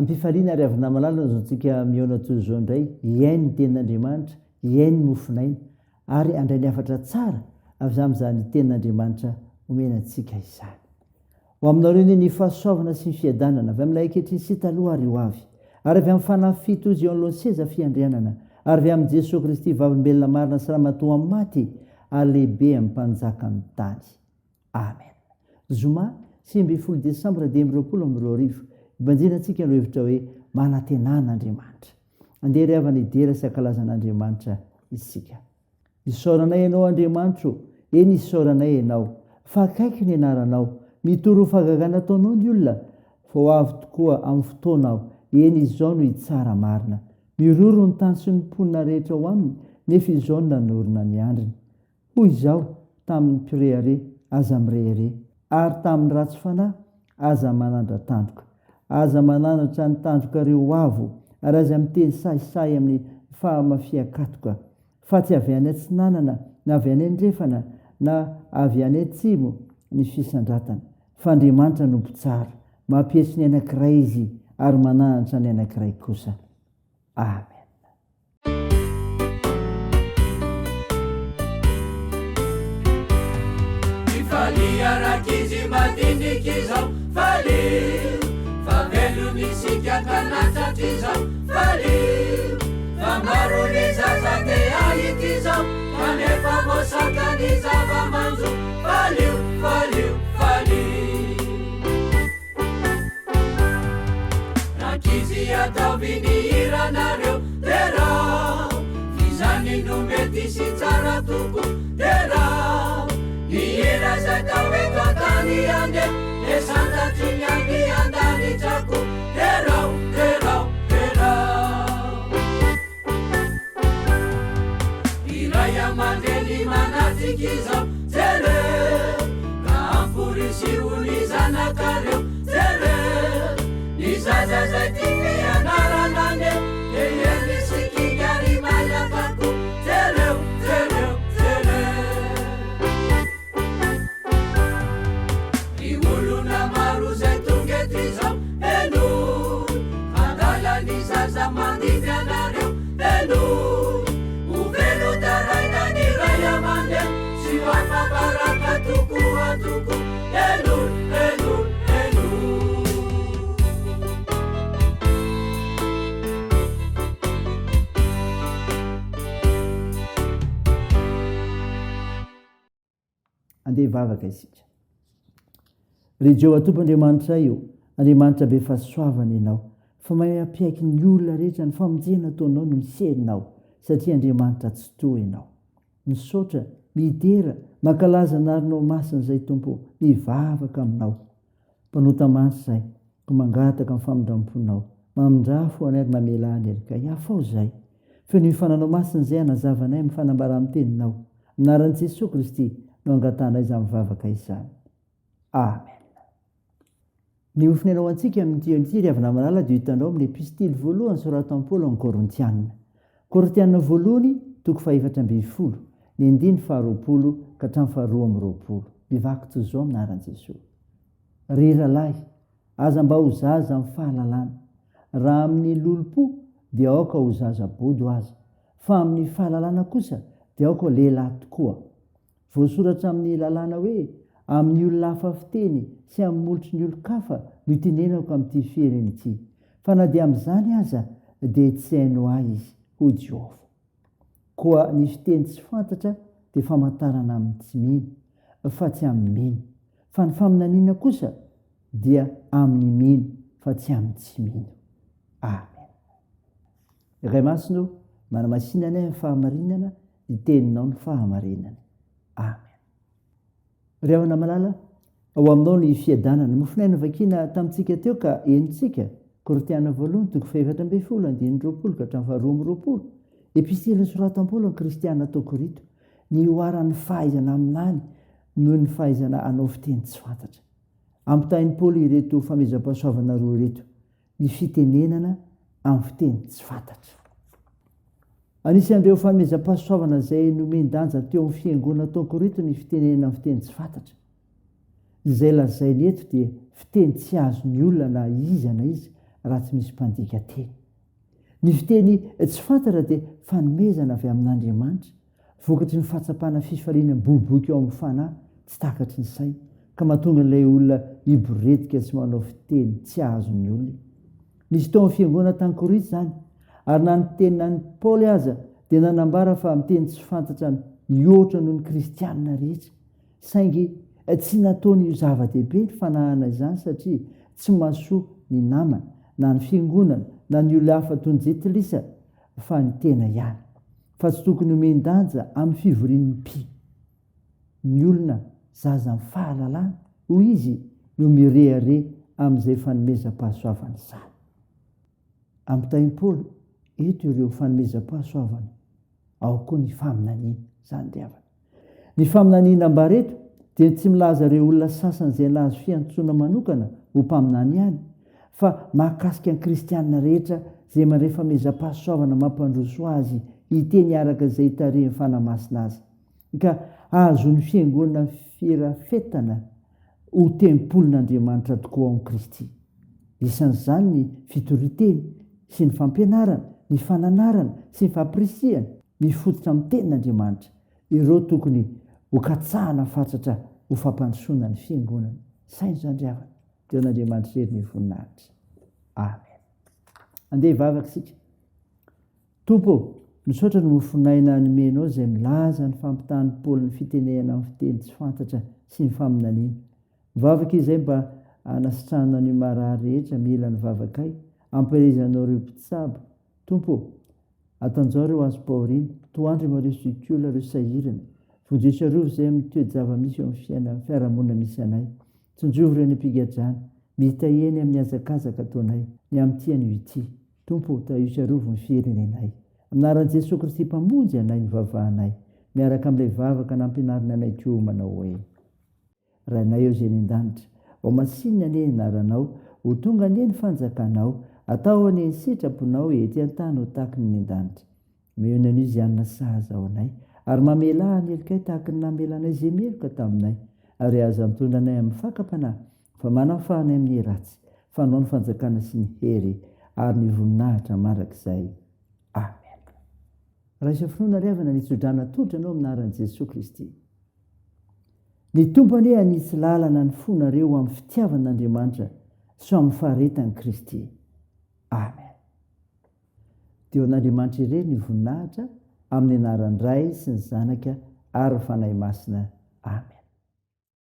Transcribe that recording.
ampifaliana ry avina malala zaontsika miona toy zao indray iainy ny tenin'andriamanitra iainy ny mofinaina ary andray ny afatra tsara avy za amin'izany tenin'andriamanitra omenantsika izany ho aminareo ny fahasoavana sy ny fiadanana avy amin'ilay ankehitriny sy taloha ary ho avy ary avy amin'ny fanafito izy eo anolohan'ny seza fiandrianana ary avy amin'ny Jesosy Kristy vavolombelona marina sy ramatoa amin'ny maty ary lehibe amin'ny mpanjaka amin'ny tany. Amen. Zoma 20 Desambra 2022 ibanjinantsika no hevitra hoe manantenan'Andriamanitra. Andeha ry havana idera sy ankalazan'Andriamanitra isika. Isaoranay ianao Andriamanitro, eny isaoranay ianao, fa akaiky ny anaranao, mitoro fahagagana ataonao ny olona, fa ho avy tokoa amin'ny fotoanao, eny izao no hitsara marina. Miroro ny tany sy ny mponina rehetra ho aminy, nefa izao no nanorina ny andriny. Hoy izao tamin'ny mpireare, aza mirehare, ary tamin'ny ratsy fanahy, aza manandra tandroka. Aza mananatra ny tandroka reo avo, ary aza miteny sahisahy amin'ny fahamafiakatoka. Fa tsy avy any atsinanana, na avy any andrefana, na avy any atsimo ny fisandratana. Fa Andriamanitra no mpitsara, mampietsy ny anankiray izy ary mananatra ny anankiray kosa. Amen. Falia rakizy madiniky zao faly fa velony sika kanatratry zao faly fa maro ny zaza te ahity zao kanefa voasakany zava-manjo falio falio faly rakizy ataoviny hiranareo tera izany no mety sy tsara toko tera hira zay tao eto antany ande esantatry ny any andanitrako terao terao terao iray amandreny manatriky zao jere ka amporisy ho ny zanakareo jere ny zaza zay ty fianaranane eheny sikingary malakako jereo jereo mandivianareo eno uvelo taraina ny ray amande sy mafabaraka toko atoko eno eno eno andeha vavaka isika. Ry Jehova Tompoandriamanitra io, Andriamanitra be fahasoavana ianao, fa mahay ampiaiky ny olona rehetra ny famonjena ataonao no miserinao, satria Andriamanitra tsy toa ianao. Misaotra, midera, mankalaza narinao masina izay Tompo, mivavaka aminao. Mpanota masy izay, ko mangataka amin'ny famindram-ponao, mamindrafo anay ary mamela any ka hiafao izay. Feno ny fananao masina izay anazavanay amin'ny fanambara amin'ny teninao. Anaran'i Jesosy Kristy no angatanay izany mivavaka izany. Amen. Ny ofinainao antsika amin'ity ry havana malala dia hitanao amin'ny epistily voalohany soratan'i Paoly amin'ny Korintianina. Korintianina voalohany 4:20, ny 9:20 ka hatramin'ny 12:20. Mivaky toy izao aminaran'i Jesosy. Ry ralahy, aza mba ho zaza amin'ny fahalalana. Raha amin'ny lolo-po dia aoka ho zaza-body ho aza, fa amin'ny fahalalana kosa dia aoka lehilahy tokoa. Voasoratra amin'ny lalàna hoe amin'ny olona hafa fiteny sy amin'ny molotry ny olon-kafa no itenenako amin'ity firenena ity. Fa na dia amin'izany aza dia tsy haino ahy izy, ho Jehova. Koa ny fiteny tsy fantatra dia famantarana amin'ny tsy mino, fa tsy amin'ny mino. Fa ny faminaniana kosa dia amin'ny mino, fa tsy amin'ny tsy mino. Amen. Iray masino manamasinana amin'ny fahamarinana, ny teninao ny fahamarinana. Amen. Ry havana malala, ao aminao ny fiadanana. Mofinaina vakiana tamintsika teo ka enitsika. Korintianina voalohany 4:20 ka hatramin'ny 12:20. Epistily nosoratan'i Paoly amin'ny kristianina tao Korinto. Ny oaran'ny fahaizana aminany noho ny fahaizana anao fiteny tsy fantatra. Ampitahin'i Paoly ireto famezam-pahasoavana roa ireto, ny fitenenana amin'ny fiteny tsy fantatra. Anisan'ireo famezam-pahasoavana izay nomendanja teo amin'ny fiangonana tao Korinto ny fitenenana amin'ny fiteny tsy fantatra. Izay lazainy eto dia fiteny tsy azon'ny olona na iza na iza, raha tsy misy mpandika teny. Ny fiteny tsy fantatra dia fanomezana avy amin'Andriamanitra, vokatry ny fahatsapana fifaliana boriboky eo amin'ny fanahy tsy takatry ny saina, ka mahatonga ilay olona hiboretika sy manao fiteny tsy azony olona. Nisy tao amin'ny fiangonana tany Korinthy izany, ary na ny teny na ny Paoly aza dia nanambara fa miteny tsy fantatra mihoatra noho ny kristianina rehetra, saingy tsy nataony io zava-dehibe ny fanahana izany satria tsy mahasoa ny namana na ny fiangonana na ny olona hafa tonjetilisa fa ny tena ihany, fa tsy tokony homen-danja amin'ny fivorian'ny mpi. Ny olona zaza amin'ny fahalalana hoy izy no mirehare amin'izay fanomezam-pahasoavana izany. Amin'ny tain'i Paoly eto ireo fanomezam-pahasoavana, ao koa ny faminaniana izany diavana. Ny faminaniana ambareto dia tsy milaza ireo olona sasany izay lazo fiantsoana manokana ho mpaminany ihany, fa mahakasika ny kristianina rehetra izay mandray fanomezam-pahasoavana mampandroso azy hiteny araka izay tarehin'ny fanamasina azy, ka ahazony fiangonana firafetana ho tempolin'Andriamanitra tokoa ao amin'i Kristy. Isan'izany ny fitoriteny sy ny fampianarana, ny fananarana sy ny fampirisihana mifototra amin'ny tenin'Andriamanitra. Ireo tokony ho katsahana fatratra ho fampandrosoana ny fiangonana. Saingy izany diavana, teo an'Andriamanitra irery ny voninahitra. Amen. Andeha hivavaka isika. Tompo, misaotra ny mofinaina nomenao izay milaza ny fampitahan'ny Paoly ny fitenehana amin'ny fiteny tsy fantatra sy ny faminaniana. Mivavaka izay mba hanasitrahana ny marary rehetra mila ny vavakay, ampirizanao ireo mpitsabo. Tompo, atanjao ireo azo paoriana, toandry mareo sikola ireo sahirana, vonjeo arovo izay amin'ny toe-java-misy eo amin'ny fiarahamonina misy anay. Tsonjovo ireo ny ampigadrana, mitaheny amin'ny azakazaka ataonay, ny amin'ity ny ity. Tompo, tahio arovo ny firenenay. Aminaran'i Jesosy Kristy mpamonjy anay ny vavahanay, miaraka amin'ilay vavaka nampianarina anay koa manao hoe: Rainay eo izay ny an-danitra, ao masinina anie ny anaranao, ho tonga anie ny fanjakanao, atao anie ny sitraponao ety an-tany ho tahaka ny an-danitra. Meona an'io izy anona sahaza ao anay, ary mamela ny helikay tahaka ny namelanay izay meloka taminay, ary aza mitondra anay amin'ny fakapanahy, fa manafahanay amin'ny ratsy, fanao ny fanjakana sy ny hery, ary ny voninahitra mandrakizay. Amen. Raha isa finoana riavana nitsodrana todranao aminaran'i Jesosy Kristy. Ny tompo anie anisy lalana ny fonareo amin'ny fitiavan'Andriamanitra sy amin'ny faharetan'i Kristy. Amen. Teo an'Andriamanitra irery ny voninahitra amin'ny anaran'ny Ray sy ny Zanaka ary ny Fanahy Masina. Amen.